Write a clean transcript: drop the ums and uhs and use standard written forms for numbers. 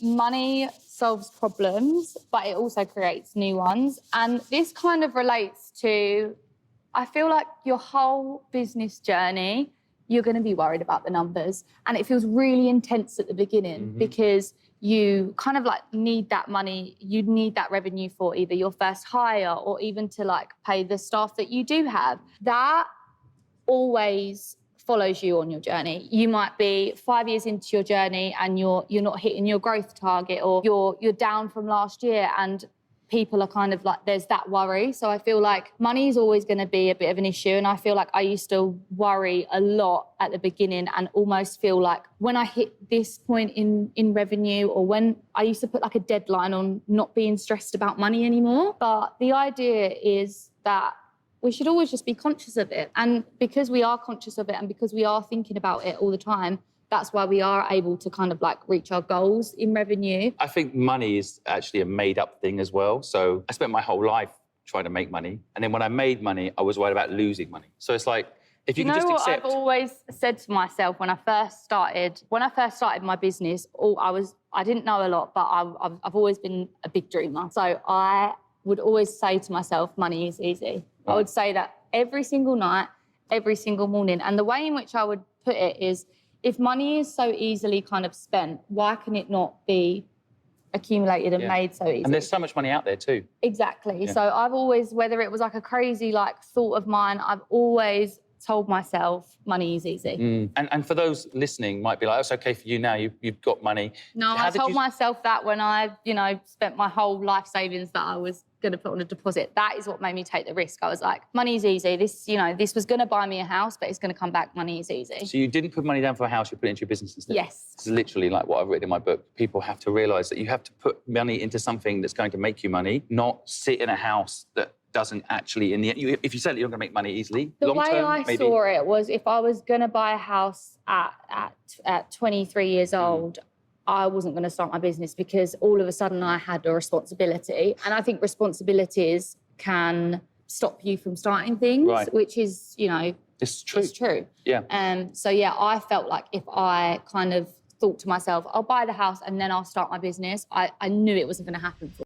money solves problems, but it also creates new ones. And this kind of relates to, I feel like your whole business journey, you're going to be worried about the numbers. And it feels really intense at the beginning because you kind of like need that money, you need that revenue for either your first hire or even to like pay the staff that you do have. That always follows you on your journey. You might be 5 years into your journey and you're not hitting your growth target, or you're down from last year, and people are kind of like, there's that worry. So I feel like money is always going to be a bit of an issue. And I feel like I used to worry a lot at the beginning and almost feel like when I hit this point in revenue, or when I used to put like a deadline on not being stressed about money anymore. But the idea is that we should always just be conscious of it. And because we are conscious of it and because we are thinking about it all the time, that's why we are able to kind of like reach our goals in revenue. I think money is actually a made-up thing as well. So I spent my whole life trying to make money. And then when I made money, I was worried about losing money. So it's like, if you can just accept... I've always said to myself when I first started my business, I didn't know a lot, but I've always been a big dreamer. So I would always say to myself, money is easy. I would say that every single night, every single morning. And the way in which I would put it is, if money is so easily kind of spent, why can it not be accumulated and made so easy? And there's so much money out there too. Exactly. Yeah. So I've always, whether it was like a crazy like thought of mine, I've always told myself money is easy. And for those listening might be like, that's okay for you now, you've got money. No, I told myself that when I, spent my whole life savings that I was going to put on a deposit. That is what made me take the risk. I was like, money is easy. This, this was going to buy me a house, but it's going to come back. Money is easy. So you didn't put money down for a house, you put it into your business instead? Yes. It's literally like what I've written in my book. People have to realise that you have to put money into something that's going to make you money, not sit in a house that doesn't actually, if you sell it, you're going to make money easily. The way I saw it was, if I was going to buy a house at 23 years old, I wasn't going to start my business, because all of a sudden I had a responsibility. And I think responsibilities can stop you from starting things, which is, it's true. It's true. Yeah. So, yeah, I felt like if I kind of thought to myself, I'll buy the house and then I'll start my business, I knew it wasn't going to happen for me.